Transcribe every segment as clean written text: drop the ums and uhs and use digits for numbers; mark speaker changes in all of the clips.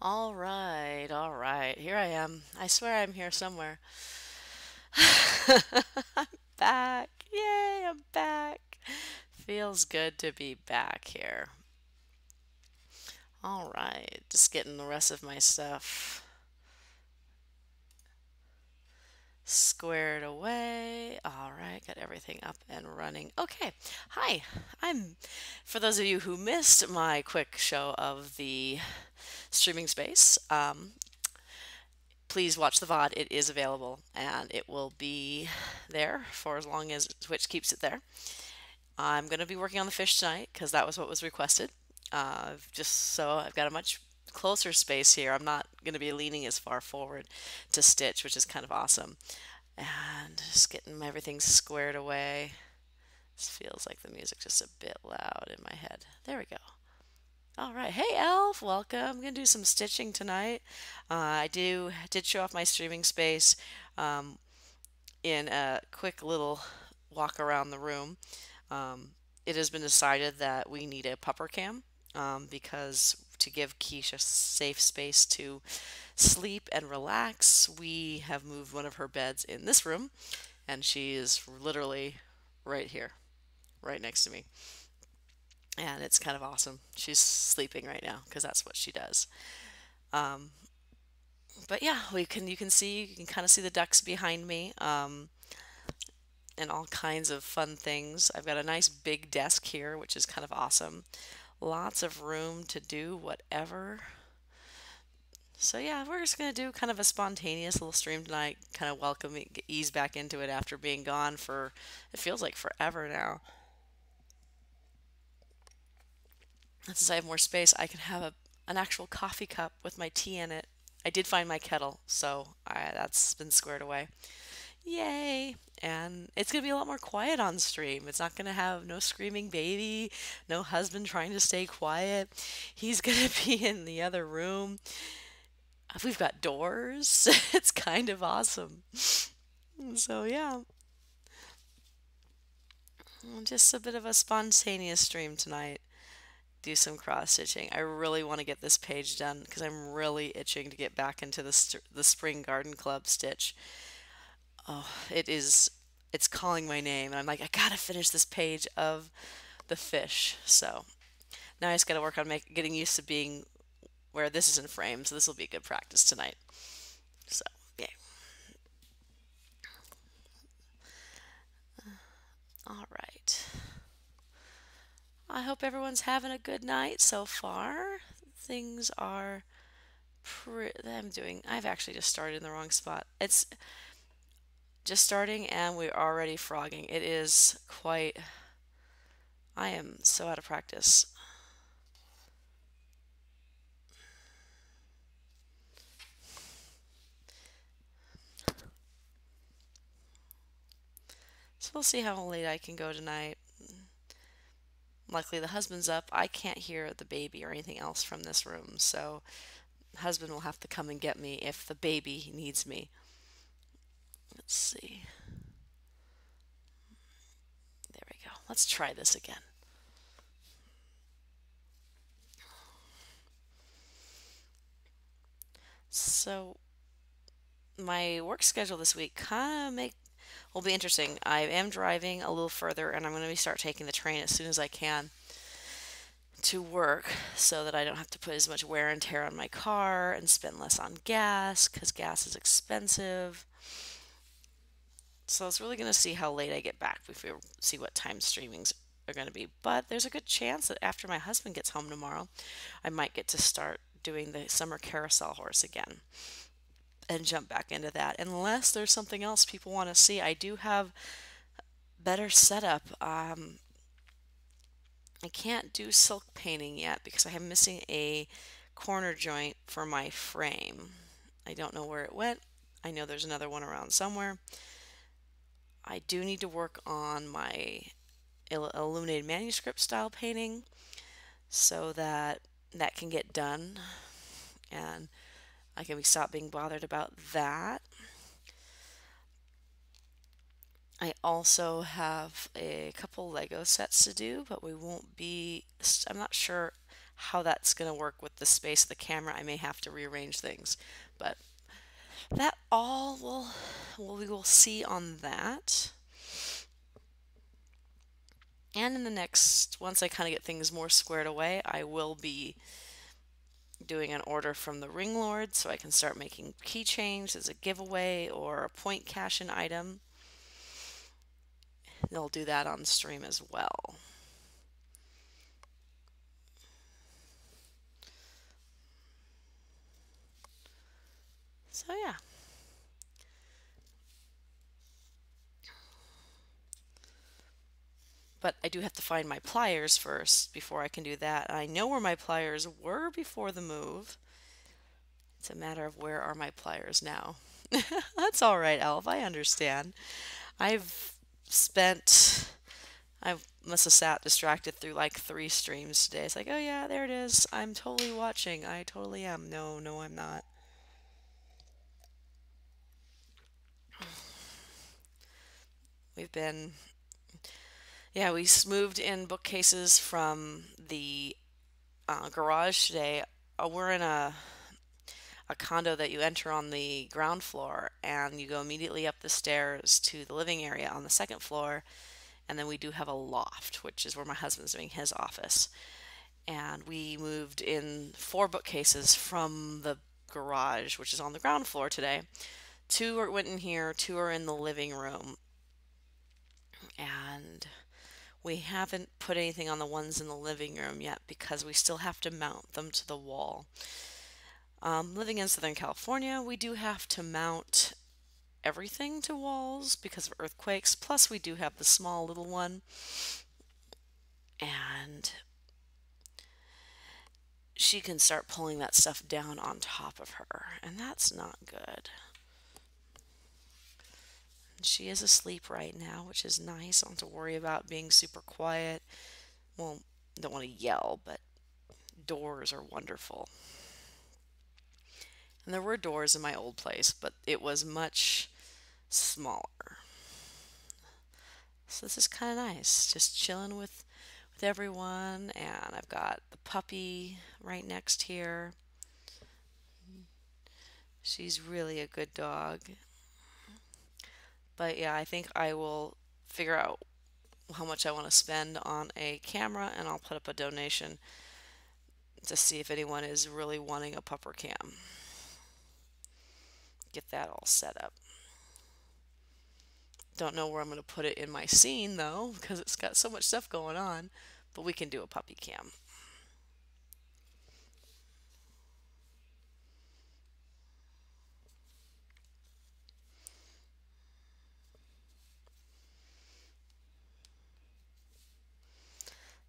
Speaker 1: All right. Here I am. I swear I'm here somewhere. I'm back. Yay, I'm back. Feels good to be back here. All right. Just getting the rest of my stuff squared away. All right, got everything up and running. Okay. Hi. I'm for those of you who missed my quick show of the streaming space, please watch the VOD. It is available and it will be there for as long as Twitch keeps it there. I'm going to be working on the fish tonight because that was what was requested. Just so I've got a much closer space here. I'm not going to be leaning as far forward to stitch, which is kind of awesome. And just getting everything squared away. This feels like the music just a bit loud in my head. There we go. All right. Hey, Elf. Welcome. I'm going to do some stitching tonight. I did show off my streaming space um, in a quick little walk around the room. Um, it has been decided that we need a pupper cam because to give Keisha safe space to sleep and relax, we have moved one of her beds in this room, and she is literally right here, right next to me. And it's kind of awesome. She's sleeping right now because that's what she does. Um, but yeah, you can kind of see the ducks behind me. And all kinds of fun things. I've got a nice big desk here, which is kind of awesome. Lots of room to do whatever. So yeah, we're just gonna do kind of a spontaneous little stream tonight, kind of ease back into it after being gone for, it feels like forever now. And since I have more space, I can have an actual coffee cup with my tea in it. I did find my kettle, so that's been squared away. Yay! And it's gonna be a lot more quiet on stream. It's not gonna have no screaming baby, no husband trying to stay quiet. He's gonna be in the other room. We've got doors. It's kind of awesome. So yeah, just a bit of a spontaneous stream tonight. Do some cross stitching. I really want to get this page done because I'm really itching to get back into the Spring Garden Club stitch. Oh, it's calling my name, and I'm like, I gotta finish this page of the fish. So now I just gotta work on getting used to being where this is in frame. So this will be a good practice tonight. So yeah. All right. I hope everyone's having a good night so far. Things are I've actually just started in the wrong spot. It's just starting and we're already frogging. It is quite, I am so out of practice. So we'll see how late I can go tonight. Luckily, the husband's up. I can't hear the baby or anything else from this room, so husband will have to come and get me if the baby needs me. Let's see. There we go. Let's try this again. So my work schedule this week kind of make will be interesting. I am driving a little further, and I'm going to start taking the train as soon as I can to work so that I don't have to put as much wear and tear on my car and spend less on gas because gas is expensive. So I was really going to see how late I get back before we see what time streamings are going to be. But there's a good chance that after my husband gets home tomorrow, I might get to start doing the summer carousel horse again and jump back into that. Unless there's something else people want to see, I do have better setup. I can't do silk painting yet because I am missing a corner joint for my frame. I don't know where it went. I know there's another one around somewhere. I do need to work on my illuminated manuscript style painting so that that can get done and I can stop being bothered about that. I also have a couple Lego sets to do, but we won't be, I'm not sure how that's going to work with the space of the camera. I may have to rearrange things, but that all we will see on that. And in the next, once I kind of get things more squared away, I will be doing an order from the Ring Lord so I can start making keychains as a giveaway or a point cash-in item. They'll do that on stream as well. So yeah. But I do have to find my pliers first before I can do that. I know where my pliers were before the move. It's a matter of where are my pliers now. That's all right, Elf. I understand. I've spent I must have sat distracted through like 3 streams today. It's like, oh yeah, there it is. I'm totally watching. I totally am. No, no, I'm not. We've been, yeah, we moved in bookcases from the garage today. We're in a condo that you enter on the ground floor and you go immediately up the stairs to the living area on the second floor. And then we do have a loft, which is where my husband's doing his office. And we moved in 4 bookcases from the garage, which is on the ground floor today. 2 went in here, 2 are in the living room. And we haven't put anything on the ones in the living room yet because we still have to mount them to the wall. Living in Southern California, we do have to mount everything to walls because of earthquakes. Plus, we do have the small little one. And she can start pulling that stuff down on top of her, and that's not good. She is asleep right now, which is nice. I don't have to worry about being super quiet. Well, don't want to yell, but doors are wonderful. And there were doors in my old place, but it was much smaller. So this is kind of nice, just chilling with everyone, and I've got the puppy right next here. She's really a good dog. But yeah, I think I will figure out how much I want to spend on a camera and I'll put up a donation to see if anyone is really wanting a pupper cam. Get that all set up. Don't know where I'm going to put it in my scene though, because it's got so much stuff going on, but we can do a puppy cam.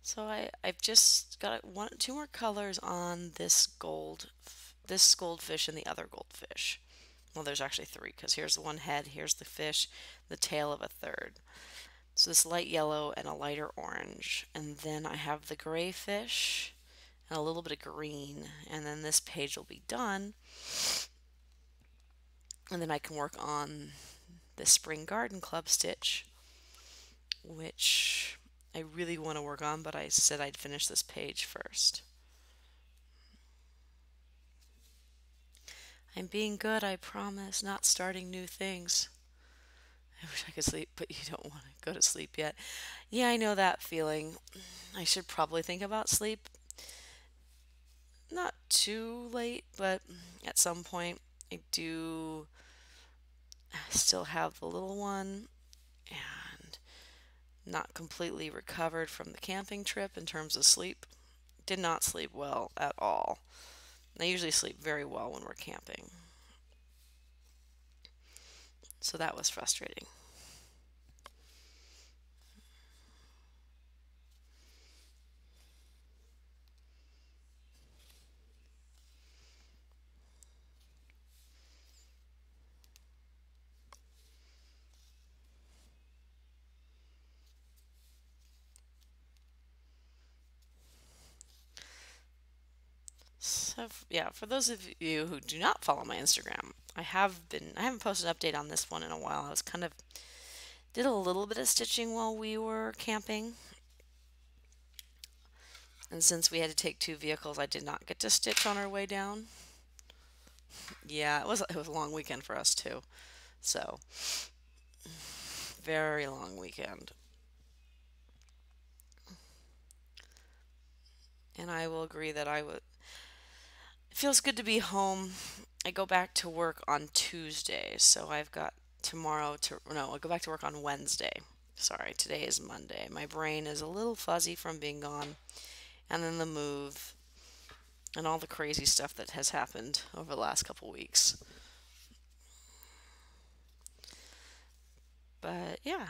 Speaker 1: So I've just got 2 more colors on this goldfish and the other goldfish. Well, there's actually 3 because here's the one head, here's the fish, the tail of a third. So this light yellow and a lighter orange. And then I have the gray fish and a little bit of green. And then this page will be done. And then I can work on the Spring Garden Club stitch, which I really want to work on, but I said I'd finish this page first. I'm being good, I promise, not starting new things. I wish I could sleep, but you don't want to go to sleep yet. Yeah, I know that feeling. I should probably think about sleep. Not too late, but at some point I do still have the little one and not completely recovered from the camping trip in terms of sleep. Did not sleep well at all. I usually sleep very well when we're camping. So that was frustrating. So yeah, for those of you who do not follow my Instagram, I haven't posted an update on this one in a while. I was did a little bit of stitching while we were camping. And since we had to take two vehicles, I did not get to stitch on our way down. Yeah, it was a long weekend for us too. So, very long weekend. And I will agree that I would it feels good to be home. I go back to work on Tuesday, so I've got tomorrow to no, I go back to work on Wednesday. Sorry, today is Monday. My brain is a little fuzzy from being gone, and then the move and all the crazy stuff that has happened over the last couple weeks. But yeah,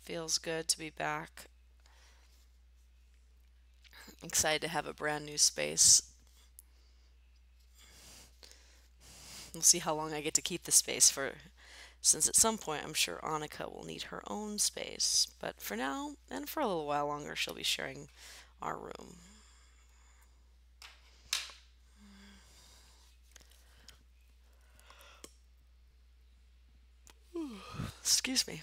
Speaker 1: feels good to be back. Excited to have a brand new space. We'll see how long I get to keep the space for, since at some point I'm sure Annika will need her own space. But for now, and for a little while longer, she'll be sharing our room. Excuse me.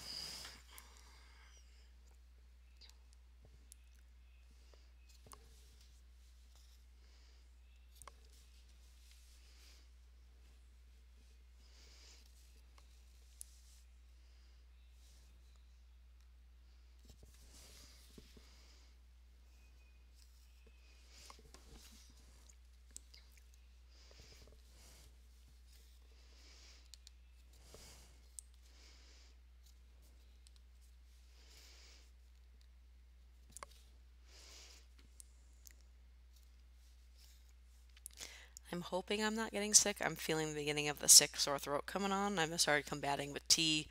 Speaker 1: I'm hoping I'm not getting sick. I'm feeling the beginning of the sick sore throat coming on. I've started combating with tea.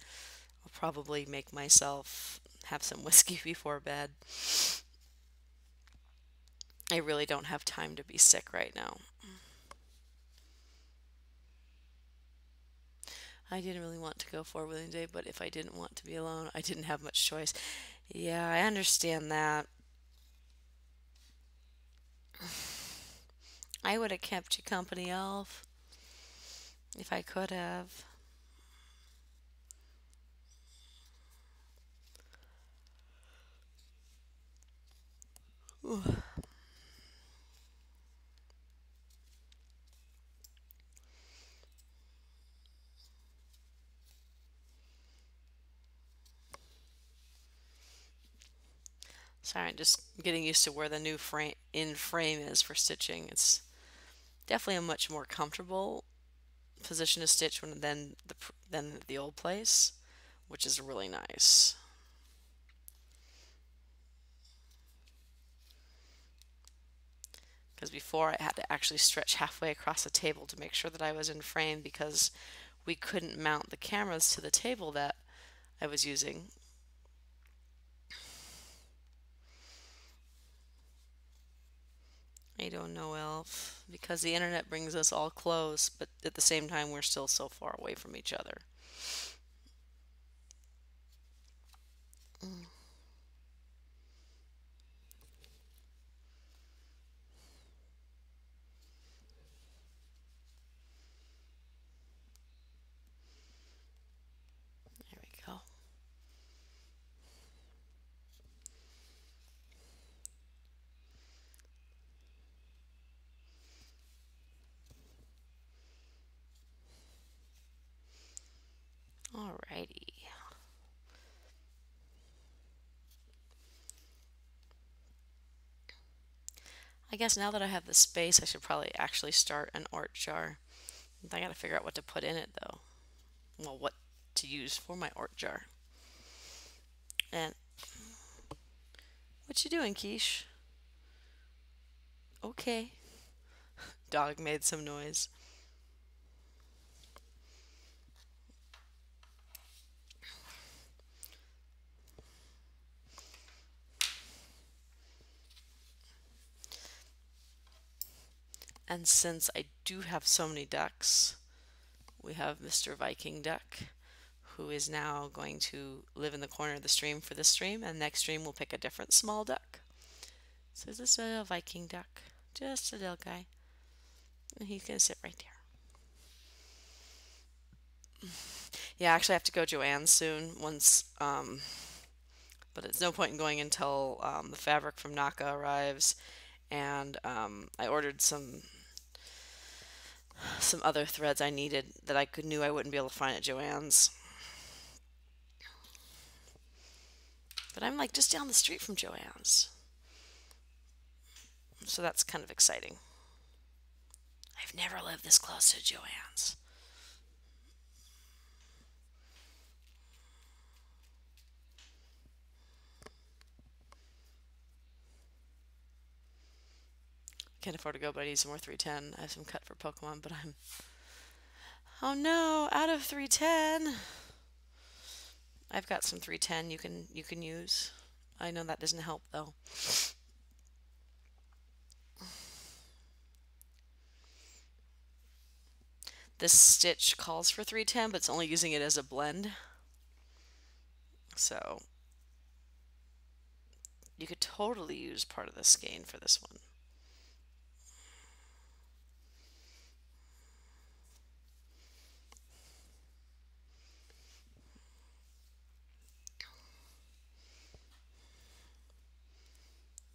Speaker 1: I'll probably make myself have some whiskey before bed. I really don't have time to be sick right now. I didn't really want to go forward with the day, but if I didn't want to be alone, I didn't have much choice. Yeah, I understand that. I would have kept you company, Elf, if I could have. Sorry, I'm just getting used to where the new frame is for stitching. It's definitely a much more comfortable position to stitch than the old place, which is really nice. Because before I had to actually stretch halfway across the table to make sure that I was in frame because we couldn't mount the cameras to the table that I was using. I don't know, Elf, because the internet brings us all close, but at the same time, we're still so far away from each other. Mm, there we go. Alrighty. I guess now that I have the space, I should probably actually start an art jar. I gotta figure out what to put in it though. Well, what to use for my art jar. And what you doing, Quiche? Okay. Dog made some noise. And since I do have so many ducks, we have Mr. Viking Duck, who is now going to live in the corner of the stream for this stream, and next stream we'll pick a different small duck. So is this a Viking duck? Just a little guy. And he's gonna sit right there. Yeah, actually I have to go Joanne's soon once But it's no point in going until the fabric from Naka arrives, and I ordered some other threads I needed that knew I wouldn't be able to find at Joann's. But I'm like just down the street from Joann's, so that's kind of exciting. I've never lived this close to Joann's. Can't afford to go, but I need some more 310. I have some cut for Pokemon, but I'm, oh no, out of 310. I've got some 310 you can use. I know that doesn't help though. This stitch calls for 310, but it's only using it as a blend. So you could totally use part of the skein for this one.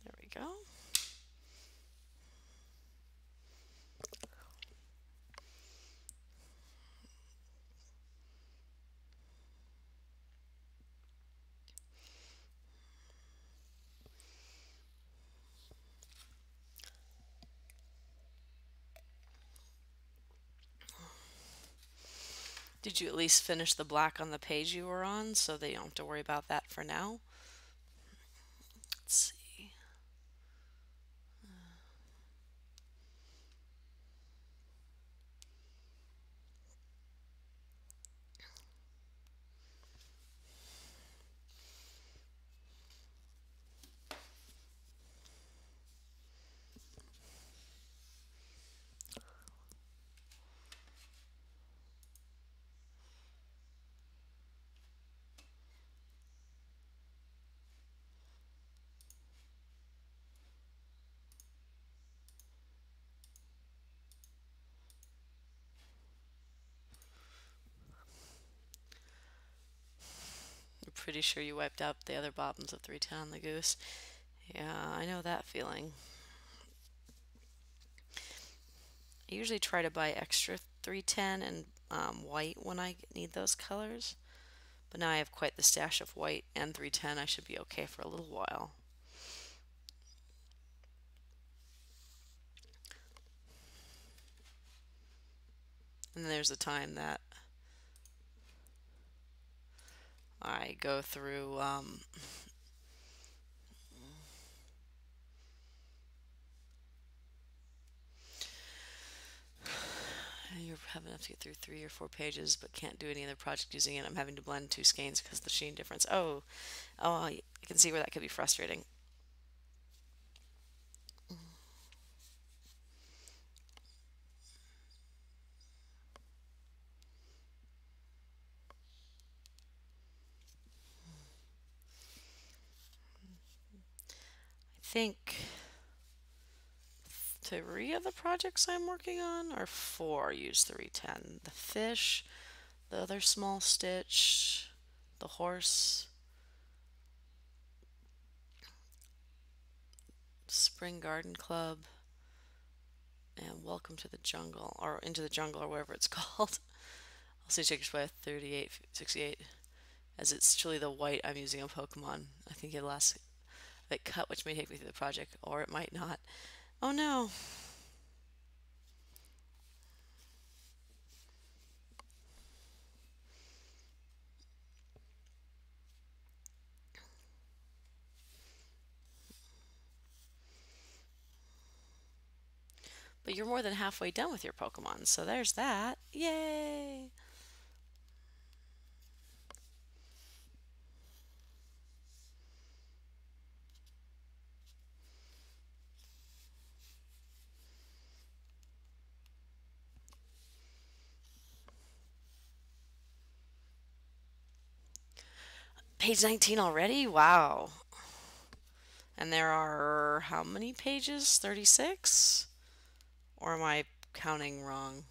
Speaker 1: There we go. Did you at least finish the black on the page you were on so that you don't have to worry about that for now? Let's see. I'm pretty sure you wiped out the other bobbins of 310 on the goose. Yeah, I know that feeling. I usually try to buy extra 310 and white when I need those colors. But now I have quite the stash of white and 310. I should be okay for a little while. And then there's the time that I go through you're having enough to get through 3 or 4 pages, but can't do any other project using it. I'm having to blend 2 skeins because of the sheen difference. Oh, I can see where that could be frustrating. I think 3 of the projects I'm working on, or 4, use 310. The fish, the other small stitch, the horse, Spring Garden Club, and Welcome to the Jungle, or Into the Jungle, or whatever it's called. I'll say Checkers by 3868, as it's truly the white I'm using on Pokemon. I think it lasts that cut, which may take me through the project, or it might not. Oh no! But you're more than halfway done with your Pokemon, so there's that. Yay! Page 19 already? Wow. And there are how many pages? 36? Or am I counting wrong?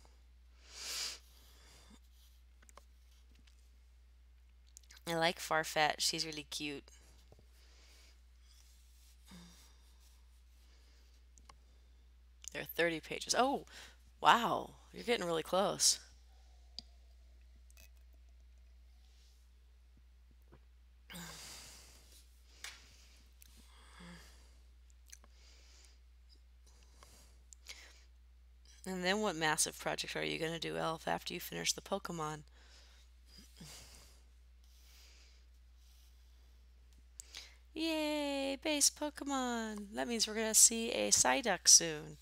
Speaker 1: I like Farfetch. She's really cute. There are 30 pages. Oh, wow. You're getting really close. And then what massive project are you going to do, Elf, after you finish the Pokemon? Yay, base Pokemon. That means we're going to see a Psyduck soon.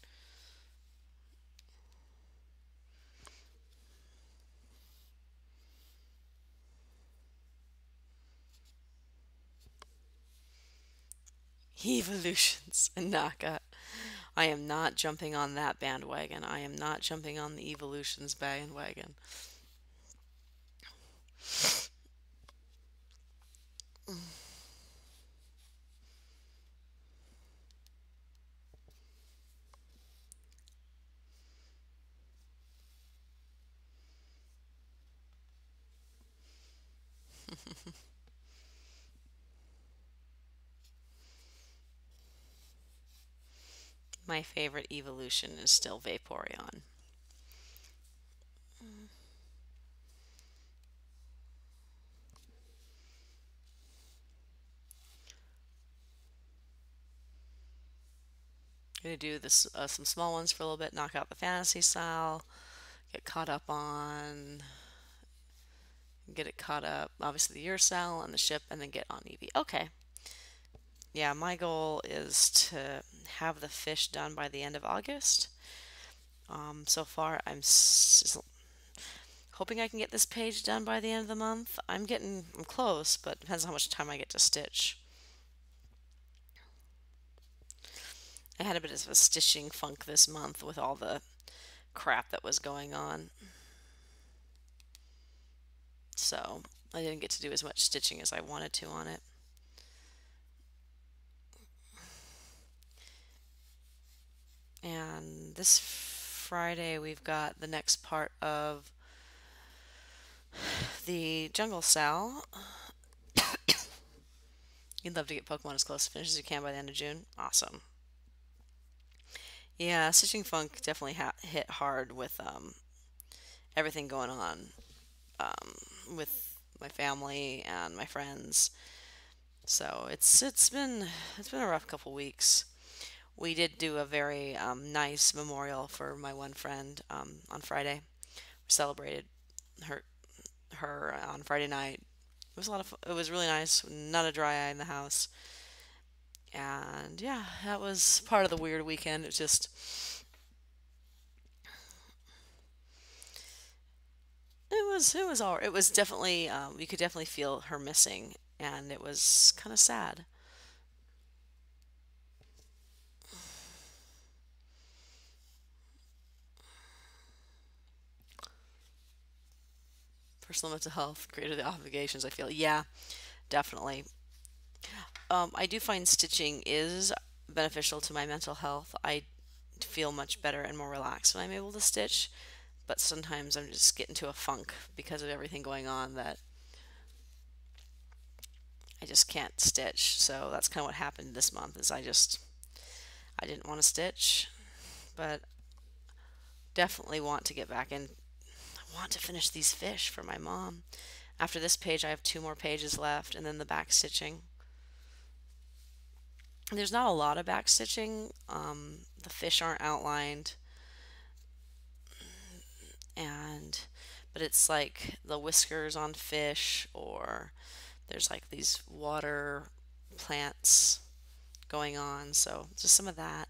Speaker 1: Evolutions and Naka. I am not jumping on that bandwagon. I am not jumping on the Evolutions bandwagon. My favorite evolution is still Vaporeon. Gonna do this some small ones for a little bit, knock out the fantasy style, get caught up on, get it caught up, obviously the year style and the ship, and then get on Eevee. Okay. Yeah, my goal is to have the fish done by the end of August. So far, hoping I can get this page done by the end of the month. I'm close, but depends on how much time I get to stitch. I had a bit of a stitching funk this month with all the crap that was going on. So I didn't get to do as much stitching as I wanted to on it. And this Friday we've got the next part of the Jungle Sal. You'd love to get Pokemon as close to finish as you can by the end of June. Awesome. Yeah, Stitching Funk definitely hit hard with everything going on with my family and my friends. So it's been a rough couple weeks. We did do a very nice memorial for my one friend on Friday. We celebrated her her on Friday night. It was a lot of it was really nice. Not a dry eye in the house. And yeah, that was part of the weird weekend. It was all. It was definitely you could definitely feel her missing, and it was kind of sad. Personal mental health greater the obligations. I feel yeah, definitely. I do find stitching is beneficial to my mental health. I feel much better and more relaxed when I'm able to stitch, but sometimes I'm just getting to a funk because of everything going on that I just can't stitch. So that's kind of what happened this month is I didn't want to stitch, but definitely want to get back in. I want to finish these fish for my mom. After this page, I have two more pages left, and then the back stitching. There's not a lot of back stitching. The fish aren't outlined, and but it's like the whiskers on fish, or there's like these water plants going on. So just some of that.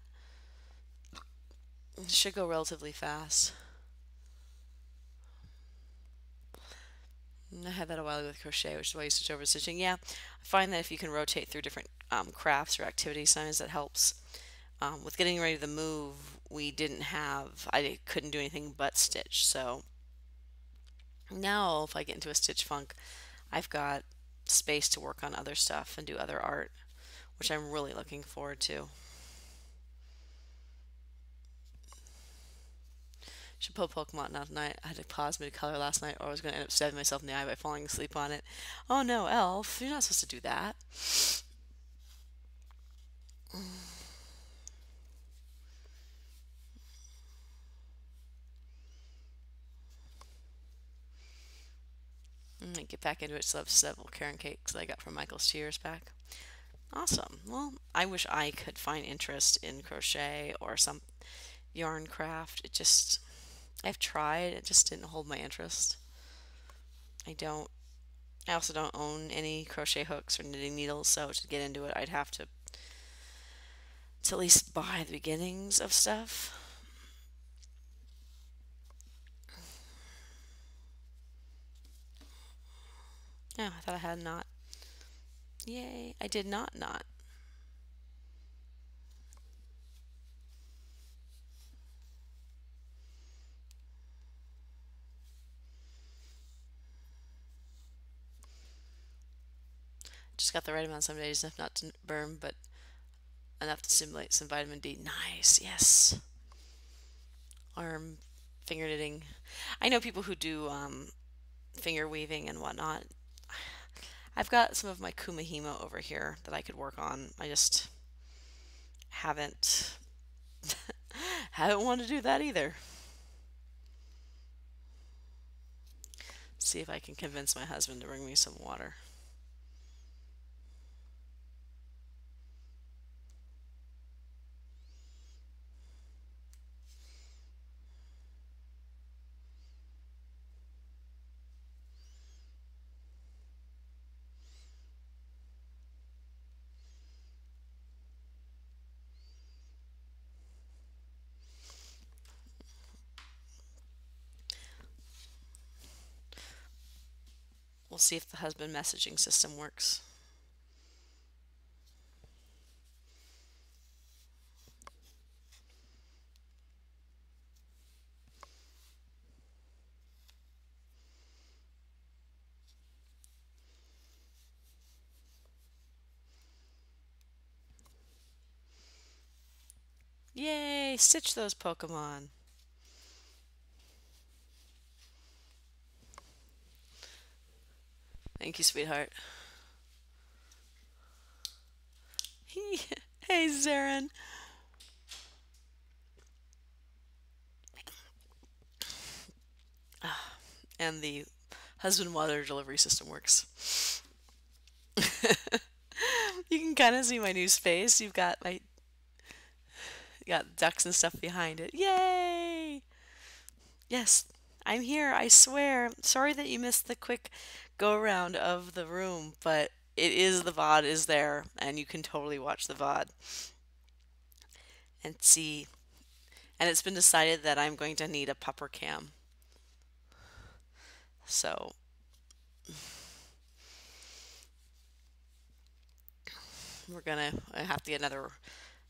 Speaker 1: It should go relatively fast. I had that a while ago with crochet, which is why you switch over to stitching. Yeah, I find that if you can rotate through different crafts or activities, sometimes that helps. With getting ready to move, I couldn't do anything but stitch. So now, if I get into a stitch funk, I've got space to work on other stuff and do other art, which I'm really looking forward to. Should put Pokemon out tonight. I had to pause mid color last night, or I was going to end up stabbing myself in the eye by falling asleep on it. Oh no, Elf, you're not supposed to do that. Get back into it. Still have several Karen cakes that I got from Michael's 2 years back. Awesome. Well, I wish I could find interest in crochet or some yarn craft. I've tried, it just didn't hold my interest. I don't, I also don't own any crochet hooks or knitting needles, so to get into it, I'd have to at least buy the beginnings of stuff. Yeah, I thought I had not. Yay, I did not. Just got the right amount some days, enough not to burn, but enough to stimulate some vitamin D. Nice, yes. Arm finger knitting. I know people who do finger weaving and whatnot. I've got some of my Kumahimo over here that I could work on. I just haven't haven't wanted to do that either. See if I can convince my husband to bring me some water. We'll see if the husband messaging system works. Yay! Stitch those Pokemon. Thank you, sweetheart. Hey, Zarin. And the husband water delivery system works. You can kind of see my new space. You got ducks and stuff behind it. Yay! Yes, I'm here, I swear. Sorry that you missed the quick go around of the room, but the VOD is there, and you can totally watch the VOD and see. And it's been decided that I'm going to need a pupper cam. So I have to get another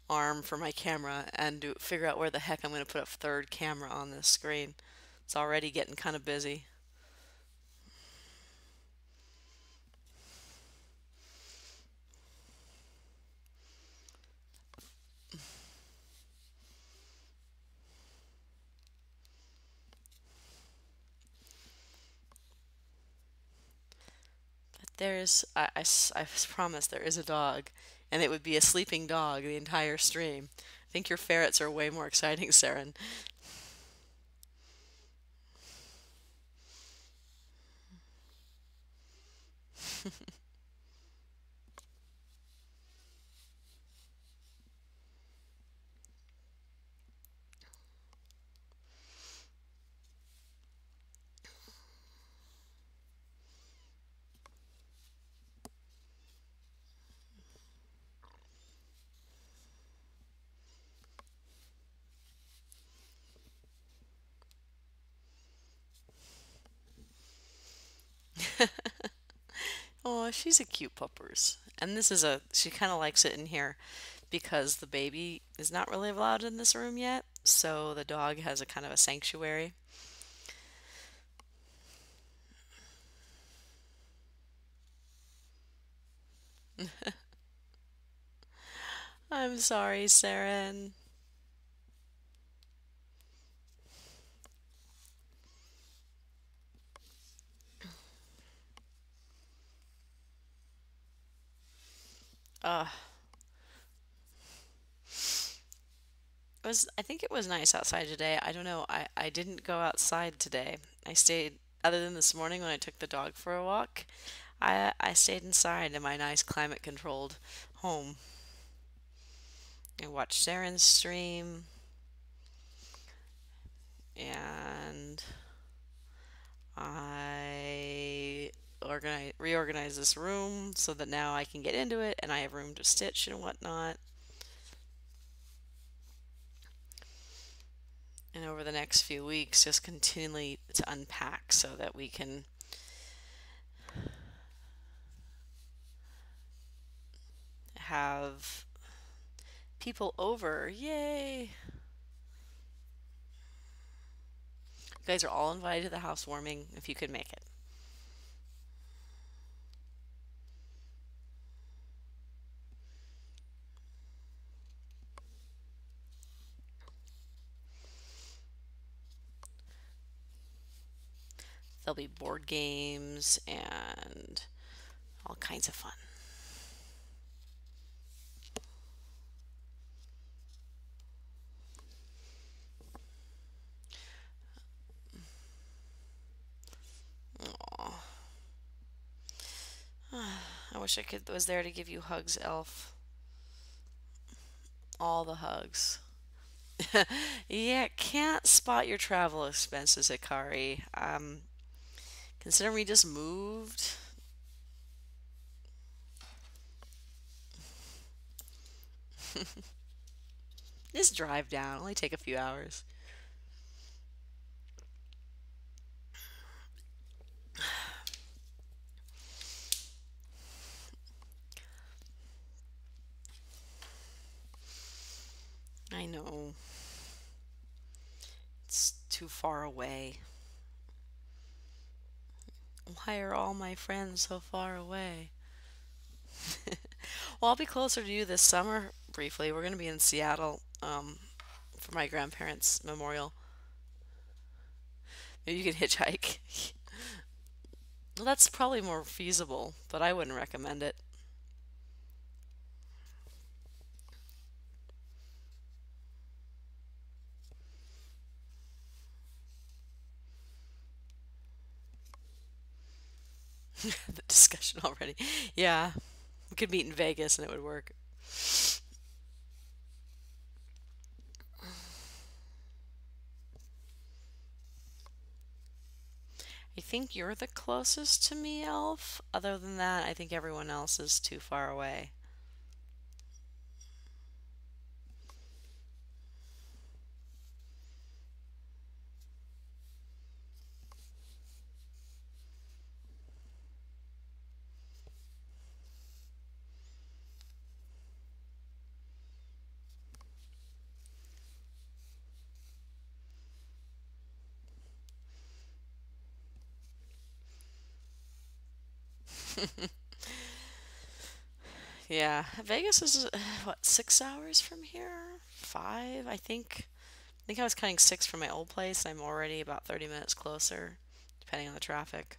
Speaker 1: arm for my camera and figure out where the heck I'm going to put a third camera on this screen. It's already getting kind of busy. I promise there is a dog, and it would be a sleeping dog the entire stream. I think your ferrets are way more exciting, Saren. Oh, she's a cute puppers. And she kind of likes it in here because the baby is not really allowed in this room yet. So the dog has a kind of a sanctuary. I'm sorry, Saren. Uh, I think it was nice outside today. I don't know. I didn't go outside today. I stayed other than this morning when I took the dog for a walk, I stayed inside in my nice climate controlled home and watched Sharon's stream and I reorganized this room so that now I can get into it and I have room to stitch and whatnot. And over the next few weeks, just continually to unpack so that we can have people over. Yay! You guys are all invited to the housewarming if you could make it. There'll be board games and all kinds of fun. Aw. I wish I could was there to give you hugs, Elf. All the hugs. Yeah, can't spot your travel expenses, Ikari. Considering we just moved. Just drive down, only take a few hours. I know. It's too far away. Why are all my friends so far away? Well, I'll be closer to you this summer briefly. We're going to be in Seattle for my grandparents' memorial. Maybe you could hitchhike. Well, that's probably more feasible, but I wouldn't recommend it. The discussion already. Yeah, we could meet in Vegas and it would work. I think you're the closest to me, Elf. Other than that, I think everyone else is too far away. Yeah, Vegas is what, 6 hours from here? 5, I think. I think I was counting 6 from my old place. I'm already about 30 minutes closer, depending on the traffic.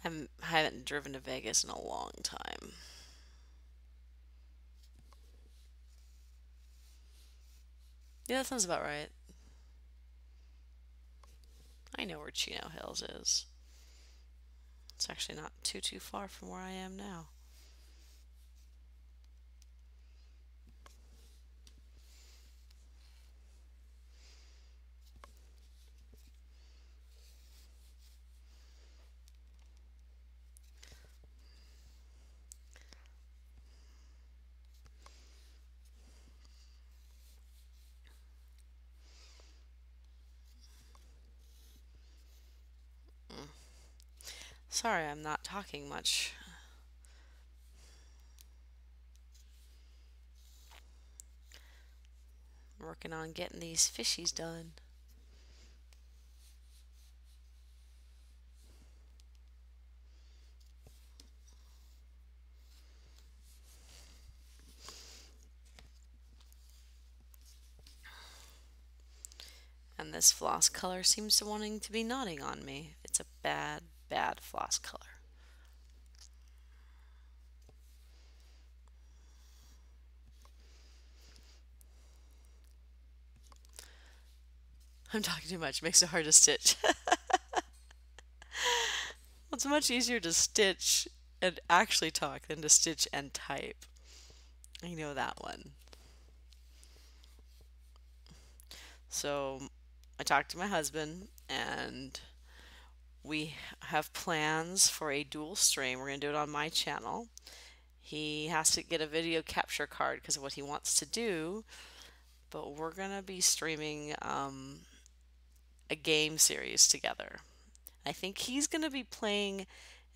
Speaker 1: I haven't driven to Vegas in a long time. Yeah, that sounds about right. I know where Chino Hills is. It's actually not too far from where I am now. Mm. Sorry, I'm not talking much. I'm working on getting these fishies done. And this floss color seems to wanting to be nodding on me. It's a bad floss color. I'm talking too much. Makes it hard to stitch. Well, it's much easier to stitch and actually talk than to stitch and type. I know that one. So I talked to my husband and we have plans for a dual stream. We're going to do it on my channel. He has to get a video capture card because of what he wants to do, but we're going to be streaming a game series together. I think he's going to be playing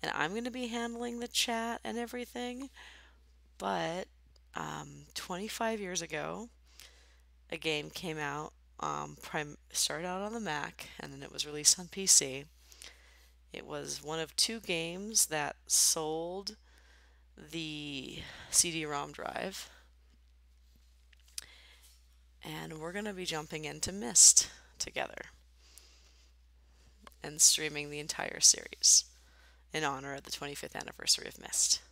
Speaker 1: and I'm going to be handling the chat and everything. But 25 years ago, a game came out. Started out on the Mac and then it was released on PC. It was one of two games that sold the CD-ROM drive. And we're going to be jumping into Myst together and streaming the entire series in honor of the 25th anniversary of Myst.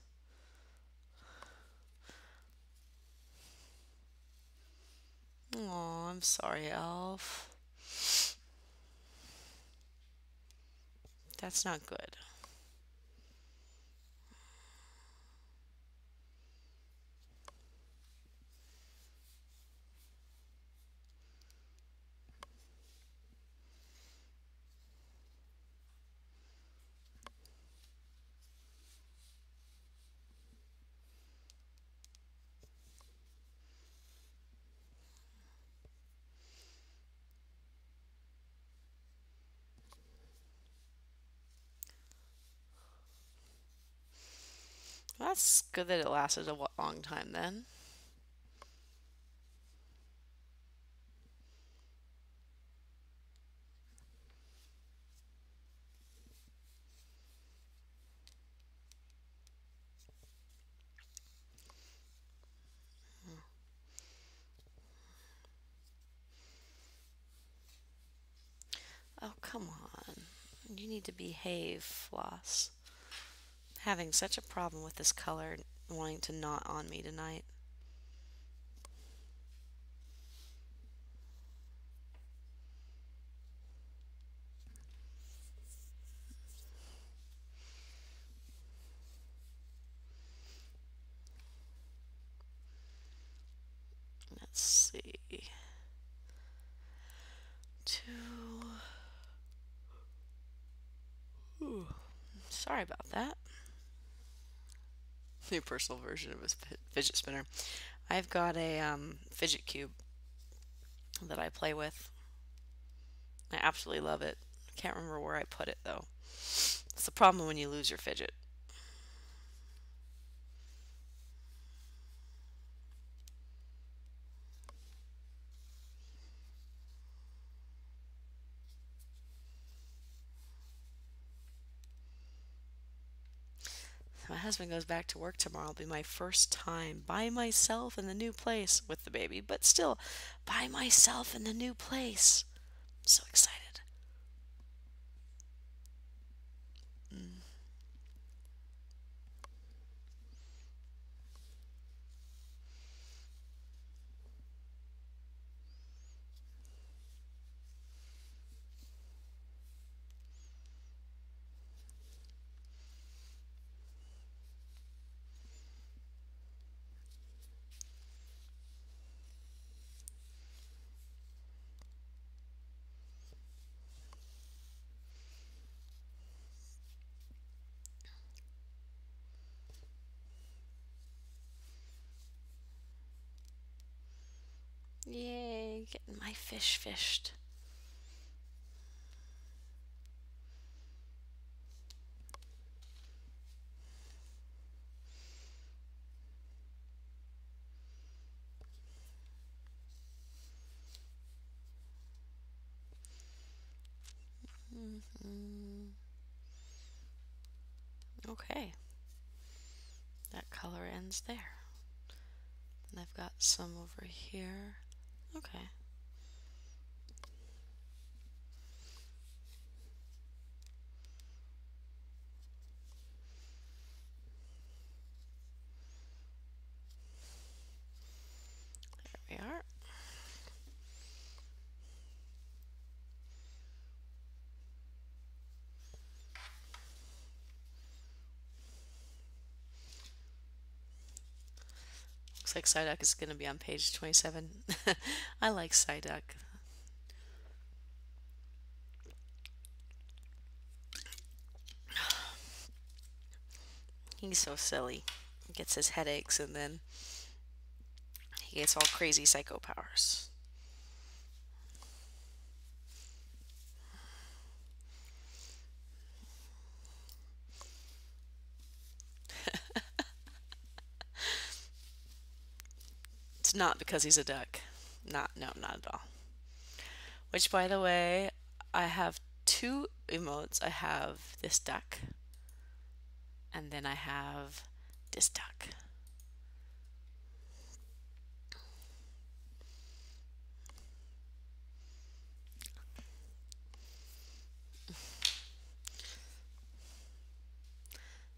Speaker 1: Oh, I'm sorry, Elf. That's not good. That's good that it lasted a long time then. Oh, come on. You need to behave, Floss. Having such a problem with this color wanting to knot on me tonight. Let's see. Two. Ooh. Sorry about that. New personal version of a fidget spinner. I've got a fidget cube that I play with. I absolutely love it. I can't remember where I put it though. It's the problem when you lose your fidget. My husband goes back to work tomorrow. It'll be my first time by myself in the new place with the baby, but still by myself in the new place. I'm so excited. Mm. Yay, getting my fish fished. Mm-hmm. Okay, that color ends there. And I've got some over here. Okay. There we are. like Psyduck is going to be on page 27. I like Psyduck. He's so silly. He gets his headaches and then he gets all crazy psycho powers. It's not because he's a duck. Not, no, not at all. Which, by the way, I have two emotes. I have this duck, and then I have this duck.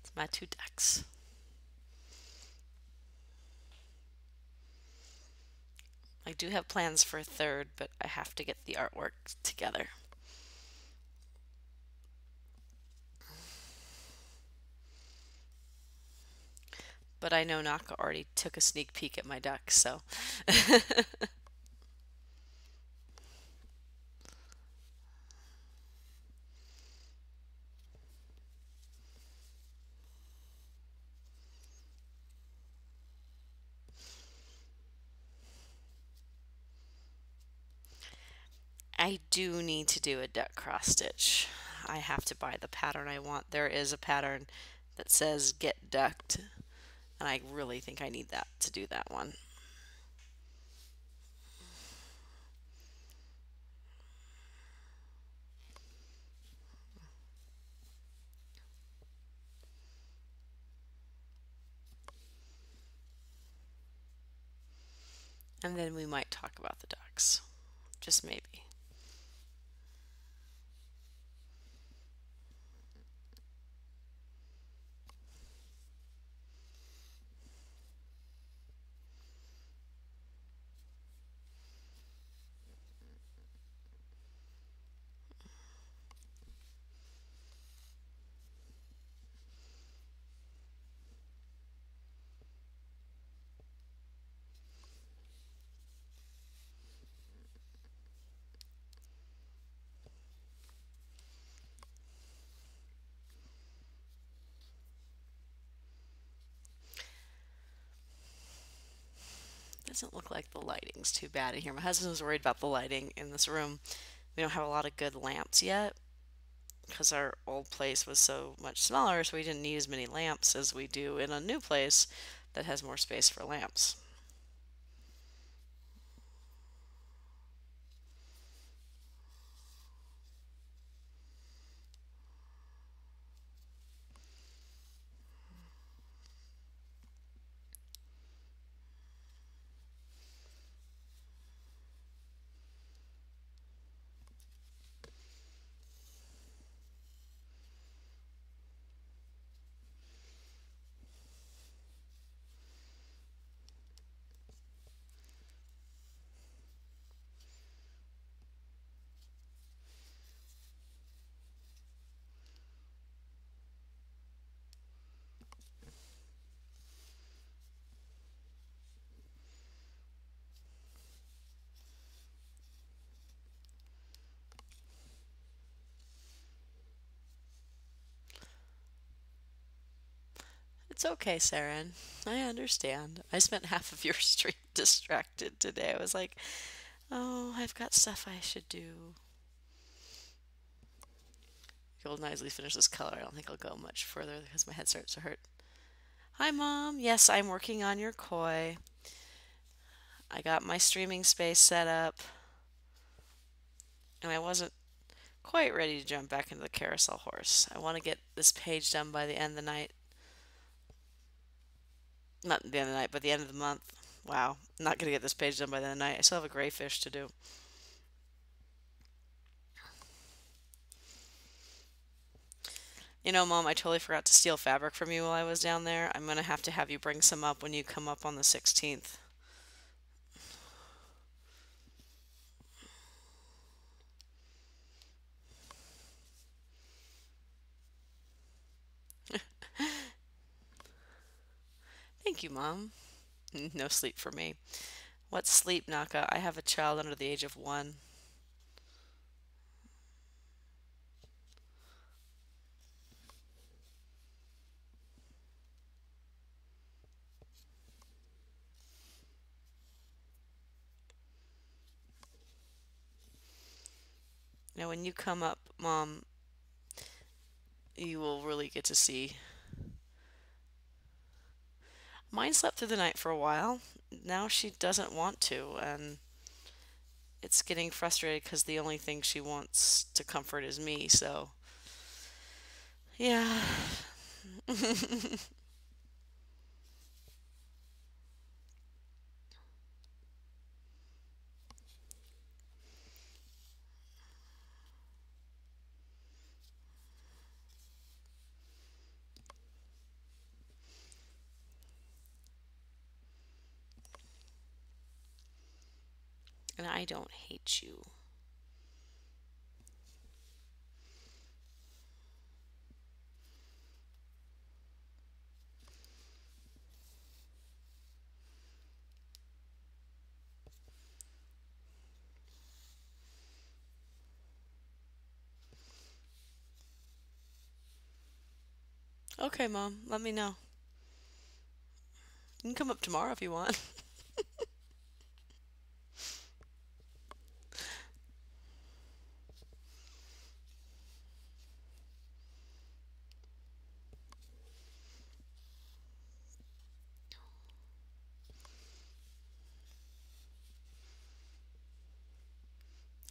Speaker 1: It's my two ducks. I do have plans for a third, but I have to get the artwork together. But I know Naka already took a sneak peek at my duck, so. I do need to do a duck cross stitch. I have to buy the pattern I want. There is a pattern that says get ducked, and I really think I need that to do that one. And then we might talk about the ducks. Just maybe. Doesn't look like the lighting's too bad in here. My husband was worried about the lighting in this room. We don't have a lot of good lamps yet because our old place was so much smaller, so we didn't need as many lamps as we do in a new place that has more space for lamps. It's okay, Saren. I understand. I spent half of your stream distracted today. I was like, oh, I've got stuff I should do. Golden Isley finish this color. I don't think I'll go much further because my head starts to hurt. Hi, Mom. Yes, I'm working on your koi. I got my streaming space set up, and I wasn't quite ready to jump back into the carousel horse. I want to get this page done by the end of the night. Not the end of the night, but the end of the month. Wow, I'm not going to get this page done by the end of the night. I still have a gray fish to do. You know, Mom, I totally forgot to steal fabric from you while I was down there. I'm going to have you bring some up when you come up on the 16th. Thank you, Mom. No sleep for me. What's sleep, Naka? I have a child under the age of 1. Now, when you come up, Mom, you will really get to see. Mine slept through the night for a while. Now she doesn't want to, and it's getting frustrated because the only thing she wants to comfort is me. So, yeah. And I don't hate you. Okay, Mom, let me know. You can come up tomorrow if you want.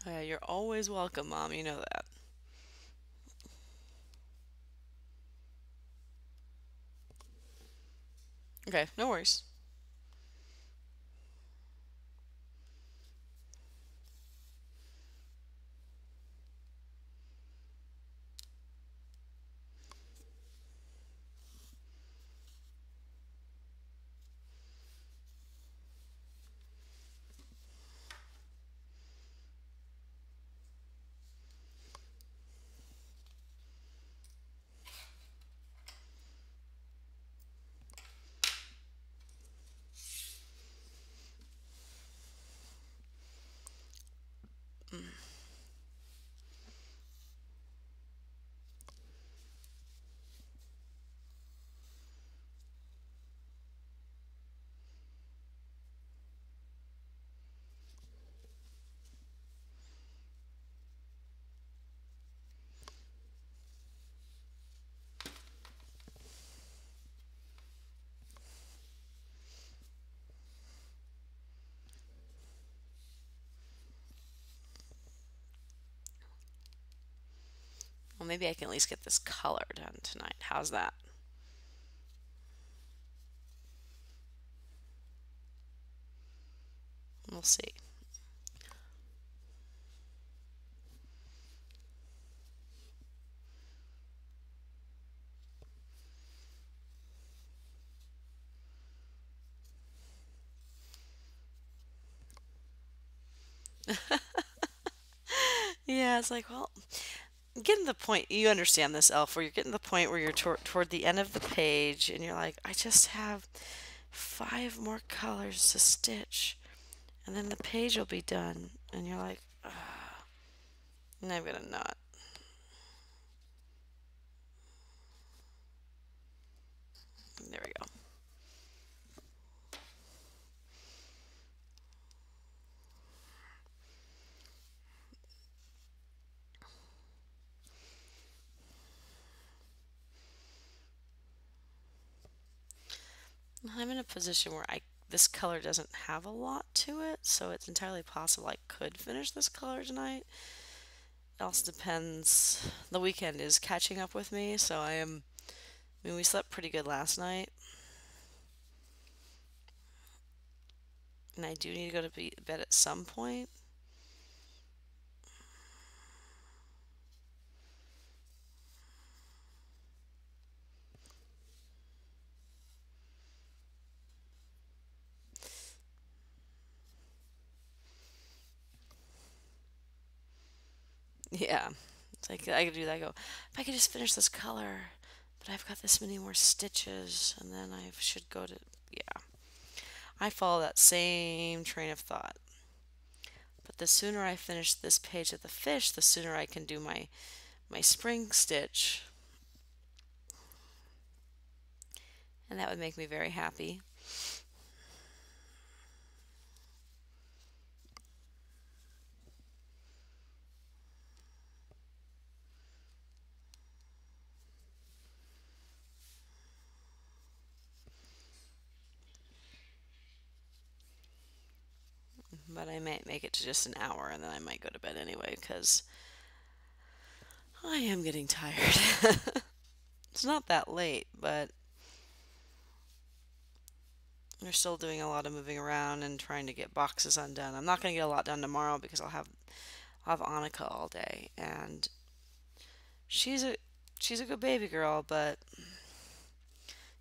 Speaker 1: Oh, yeah, you're always welcome, Mom. You know that. Okay, no worries. Well, maybe I can at least get this color done tonight. How's that? We'll see. Yeah, it's like, well, getting to the point, you understand this, Elf, where you're getting to the point where you're toward the end of the page and you're like, I just have 5 more colors to stitch and then the page will be done. And you're like, and I'm gonna not. There we go. I'm in a position where this color doesn't have a lot to it, so it's entirely possible I could finish this color tonight. It also depends. The weekend is catching up with me, so I mean, we slept pretty good last night, and I do need to go to bed at some point. Yeah, it's like I could do that. I go, if I could just finish this color, but I've got this many more stitches, and then I should go to. Yeah, I follow that same train of thought. But the sooner I finish this page of the fish, the sooner I can do my spring stitch, and that would make me very happy. But I might make it to just an hour and then I might go to bed anyway because I am getting tired. It's not that late, but we're still doing a lot of moving around and trying to get boxes undone. I'm not going to get a lot done tomorrow because I'll have Annika all day, and she's a she's a good baby girl, but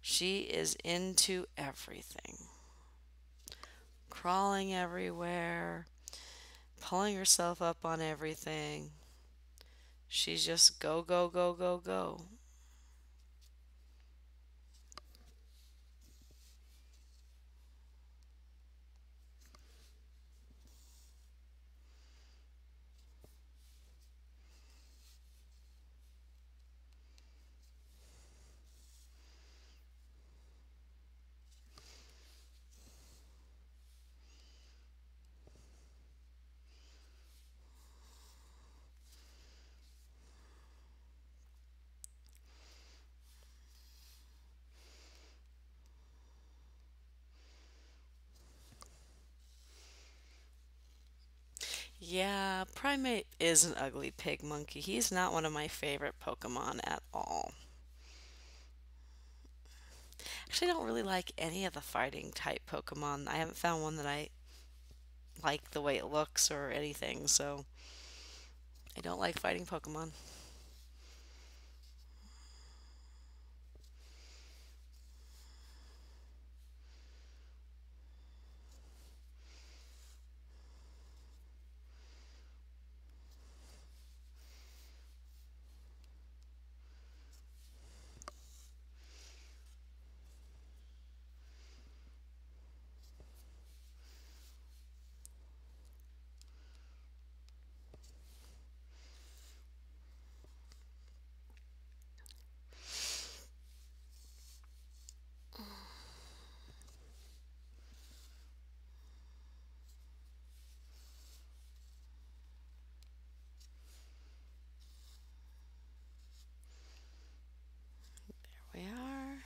Speaker 1: she is into everything. Crawling everywhere, pulling herself up on everything. She's just go, go, go, go, go. Yeah, Primate is an ugly pig monkey. He's not one of my favorite Pokemon at all. Actually, I don't really like any of the fighting type Pokemon. I haven't found one that I like the way it looks or anything, so I don't like fighting Pokemon. We are.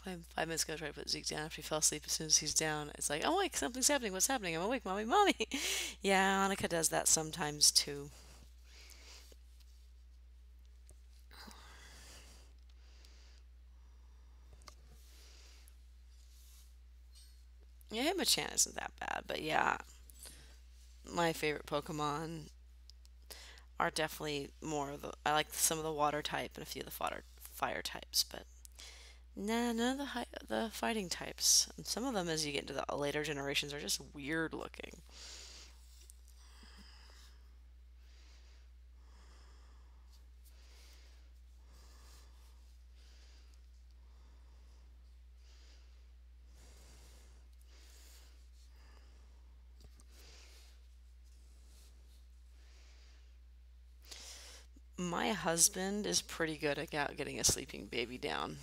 Speaker 1: Five minutes ago, I tried to put Zeke down after he fell asleep. As soon as he's down, it's like, I'm awake, something's happening. What's happening? I'm awake, mommy, mommy. Yeah, Annika does that sometimes too. Yeah, Hitmonchan isn't that bad, but yeah, my favorite Pokemon are definitely more of the. I like some of the water type and a few of the fire types, but nah, none of the fighting types. And some of them, as you get into the later generations, are just weird looking. My husband is pretty good at getting a sleeping baby down.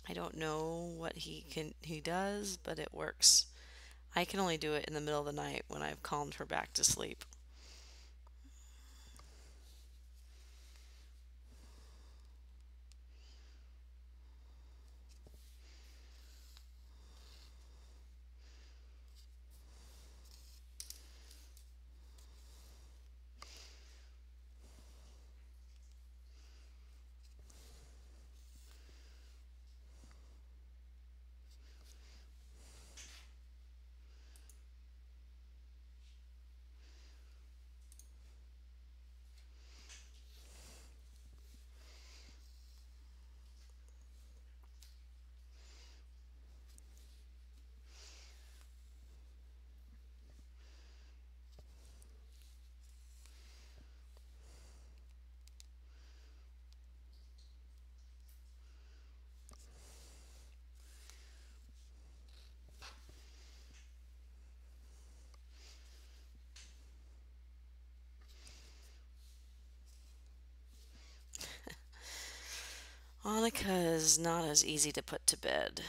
Speaker 1: I don't know what he does, but it works. I can only do it in the middle of the night when I've calmed her back to sleep. Annika is not as easy to put to bed.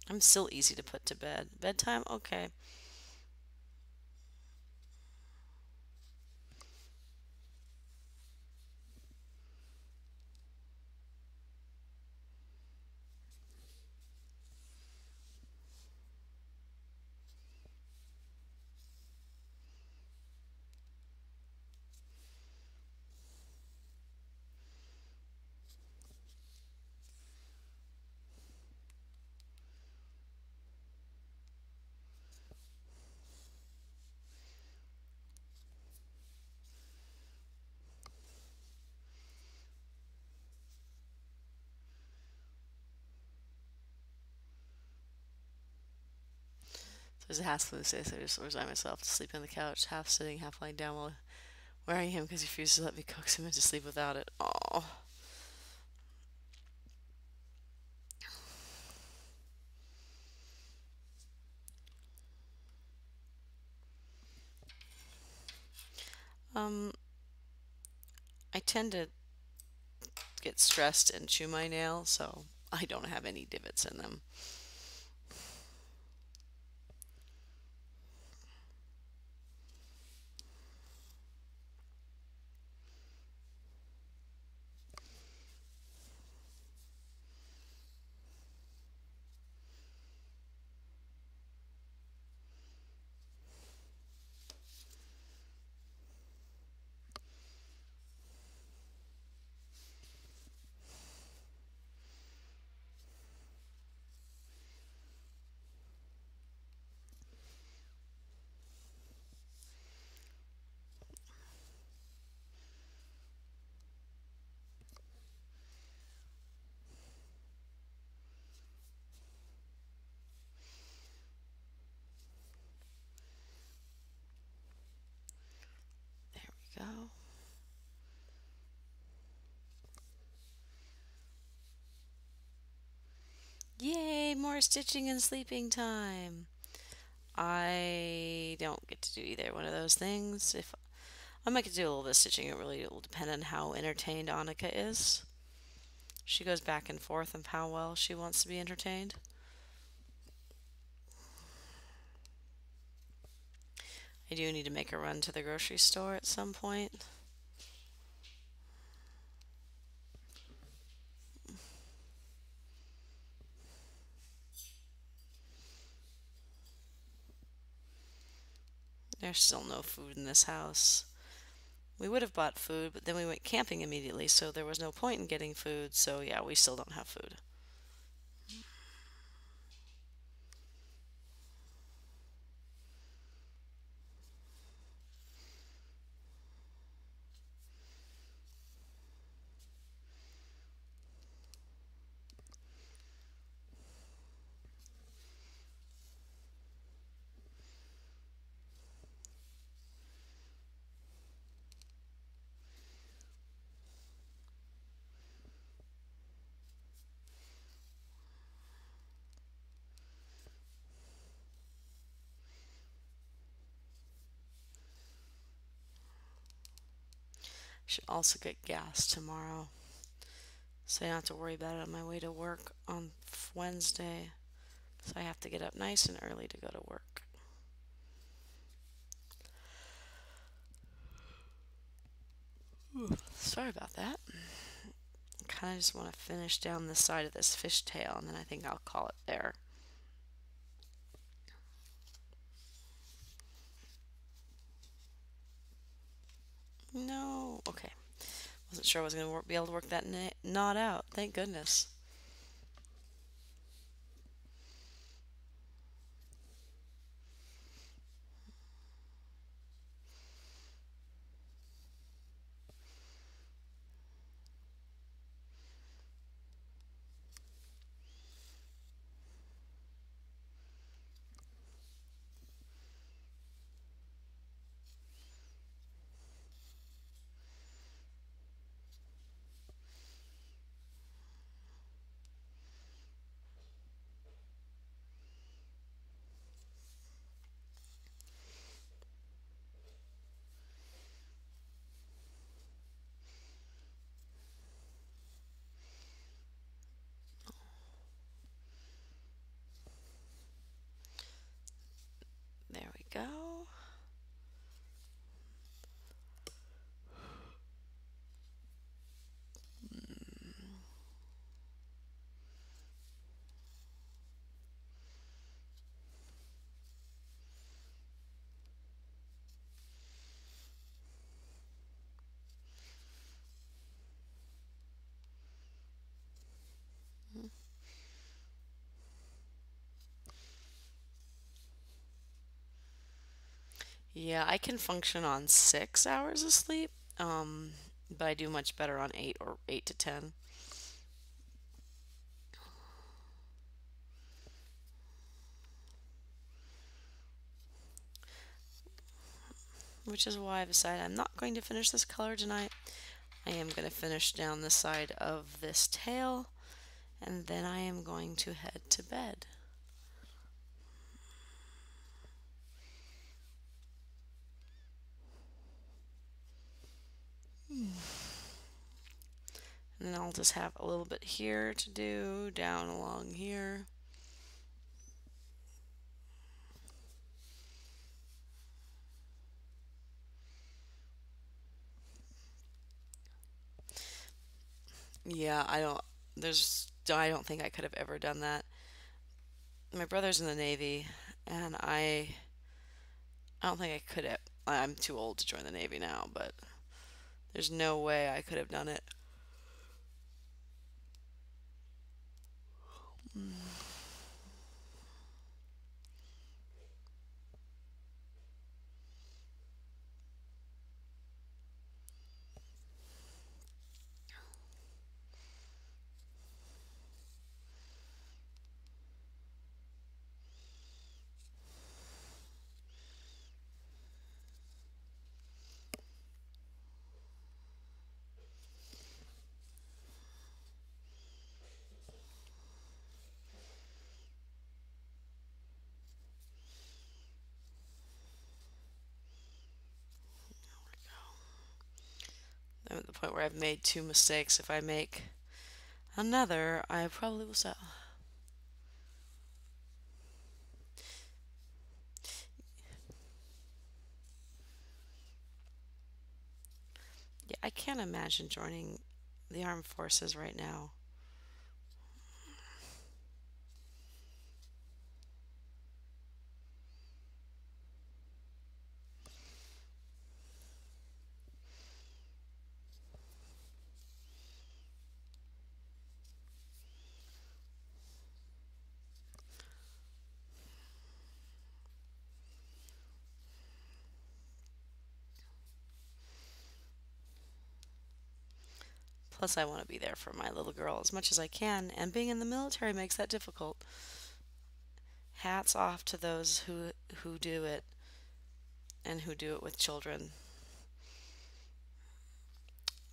Speaker 1: I'm still easy to put to bed. Bedtime? Okay. There's a half moon says I just resign myself to sleep on the couch, half sitting, half lying down while wearing him because he refuses to let me coax him into sleep without it. Oh. Um, I tend to get stressed and chew my nail, so I don't have any divots in them. There we go. Yay, more stitching and sleeping time. I don't get to do either one of those things. If I might get to do a little bit of stitching, it really will depend on how entertained Annika is. She goes back and forth on how well she wants to be entertained. I do need to make a run to the grocery store at some point. There's still no food in this house. We would have bought food, but then we went camping immediately, so there was no point in getting food. So, yeah, we still don't have food. Should also get gas tomorrow, so I don't have to worry about it on my way to work on Wednesday. So I have to get up nice and early to go to work. Sorry about that. I kind of just want to finish down the side of this fishtail, and then I think I'll call it there. No. Okay. Wasn't sure I was going to be able to work that knot out. Thank goodness. There we go. Yeah, I can function on 6 hours of sleep, but I do much better on 8 to 10, which is why I've decided I'm not going to finish this color tonight. I am going to finish down the side of this tail, and then I am going to head to bed. And then I'll just have a little bit here to do, down along here. Yeah, I don't think I could have ever done that. My brother's in the Navy, and I don't think I could have. I'm too old to join the Navy now, but there's no way I could have done it. I'm at the point where I've made two mistakes. If I make another, I probably will sell. Yeah, I can't imagine joining the armed forces right now. Plus, I want to be there for my little girl as much as I can, and being in the military makes that difficult. Hats off to those who do it and who do it with children.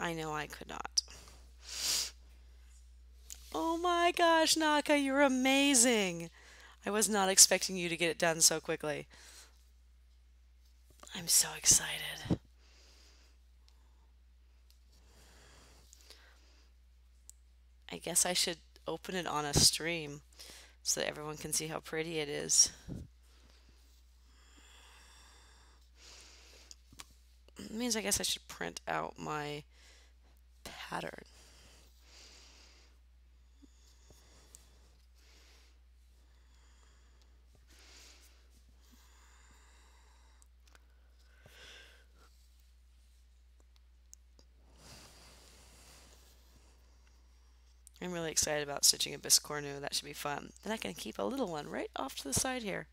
Speaker 1: I know I could not. Oh my gosh, Naka, you're amazing. I was not expecting you to get it done so quickly. I'm so excited. I guess I should open it on a stream so that everyone can see how pretty it is. It means I guess I should print out my pattern. I'm really excited about stitching a biscornu. That should be fun. Then I can keep a little one right off to the side here.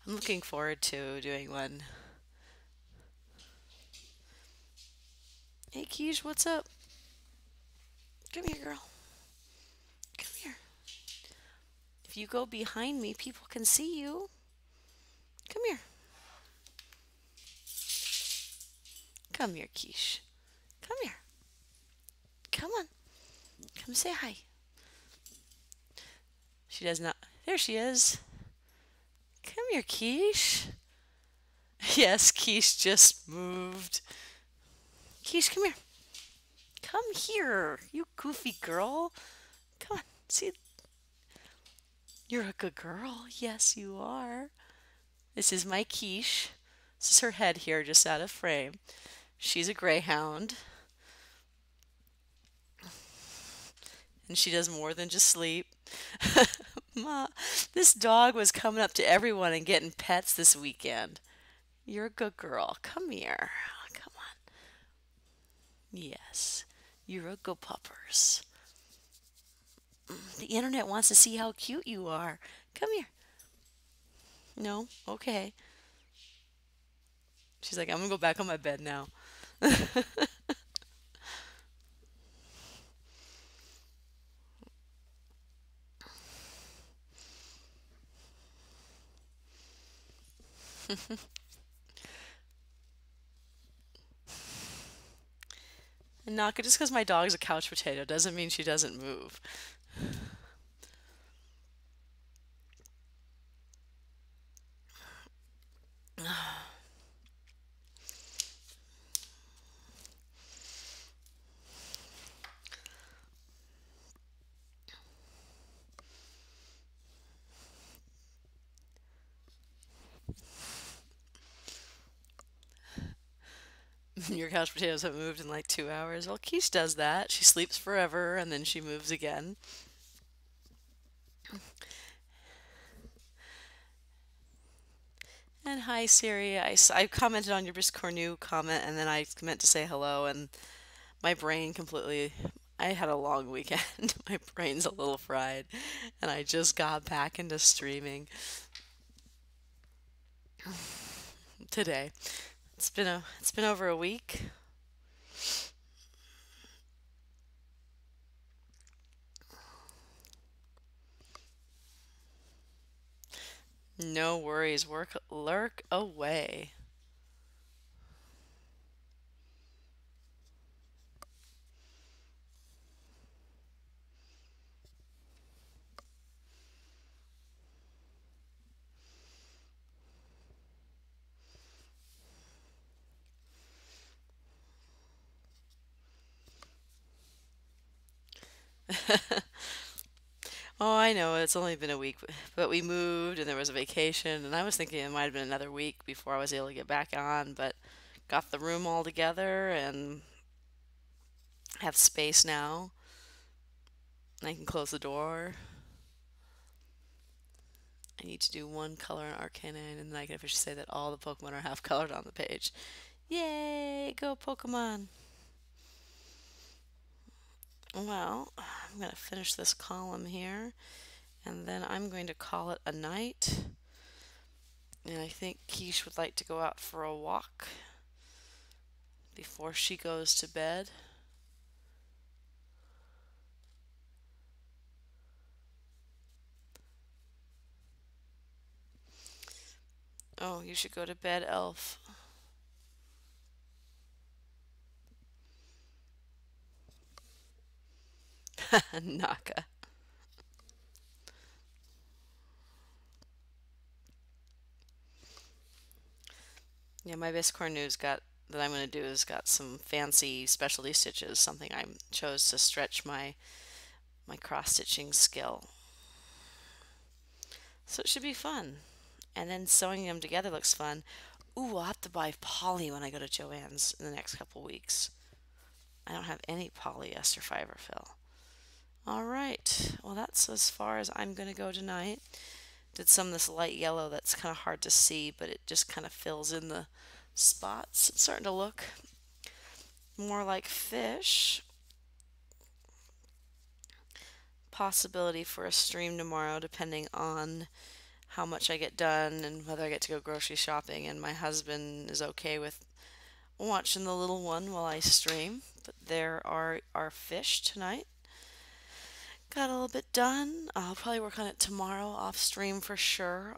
Speaker 1: I'm looking forward to doing one. Hey, Keish, what's up? Come here, girl. Come here. If you go behind me, people can see you. Come here. Come here, Keish. Come here. Come on. Come say hi. She does not. There she is. Come here, Quiche. Yes, Quiche just moved. Quiche, come here. Come here, you goofy girl. Come on. See, you're a good girl. Yes, you are. This is my Quiche. This is her head here, just out of frame. She's a greyhound, and she does more than just sleep. Ma, this dog was coming up to everyone and getting pets this weekend. You're a good girl. Come here. Come on. Yes, you're a good puppers. The internet wants to see how cute you are. Come here. No? Okay. She's like, I'm gonna go back on my bed now. And Naka, just because my dog's a couch potato doesn't mean she doesn't move. Your couch potatoes haven't moved in like 2 hours. Well, Quiche does that. She sleeps forever and then she moves again. And hi, Siri. I commented on your Brisk Cornu comment and then I meant to say hello, and my brain completely. I had a long weekend. My brain's a little fried, and I just got back into streaming today. It's been over a week. No worries. Work lurk away. Oh, I know it's only been a week, but we moved and there was a vacation, and I was thinking it might have been another week before I was able to get back on, but got the room all together and have space now. I can close the door. I need to do one color in Arcanine, and then I can officially say that all the Pokemon are half colored on the page. Yay! Go Pokemon! Well, I'm going to finish this column here, and then I'm going to call it a night. And I think Quiche would like to go out for a walk before she goes to bed. Oh, you should go to bed, Elf. Naka. Yeah, my Biscorn news got that I'm going to do is got some fancy specialty stitches, something I chose to stretch my cross stitching skill. So it should be fun. And then sewing them together looks fun. Ooh, I'll have to buy poly when I go to Joann's in the next couple weeks. I don't have any polyester fiber fill. All right. Well, that's as far as I'm going to go tonight. Did some of this light yellow that's kind of hard to see, but it just kind of fills in the spots. It's starting to look more like fish. Possibility for a stream tomorrow, depending on how much I get done and whether I get to go grocery shopping, and my husband is okay with watching the little one while I stream. But there are our fish tonight. Got a little bit done. I'll probably work on it tomorrow off stream for sure.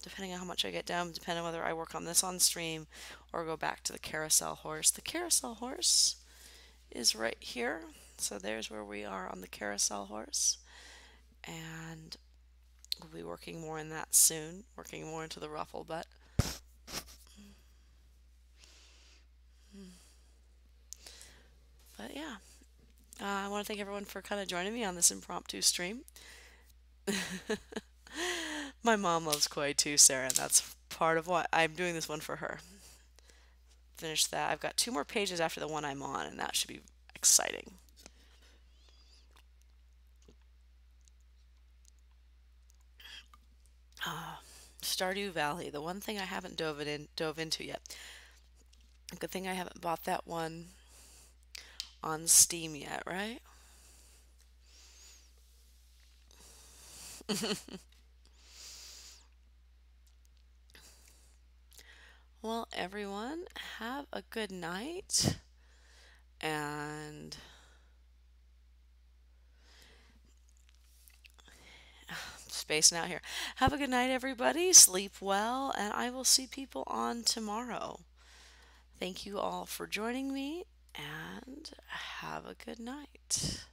Speaker 1: Depending on how much I get done, depending on whether I work on this on stream or go back to the carousel horse. The carousel horse is right here. So there's where we are on the carousel horse. And we'll be working more in that soon, working more into the ruffle, but yeah. I want to thank everyone for kind of joining me on this impromptu stream. My mom loves koi too, Sarah, and that's part of why I'm doing this one for her. Finish that. I've got two more pages after the one I'm on, and that should be exciting. Stardew Valley, the one thing I haven't dove into yet. Good thing I haven't bought that one on Steam yet, right? Well, everyone, have a good night and spacing out here. Have a good night, everybody. Sleep well, and I will see people on tomorrow. Thank you all for joining me, and have a good night.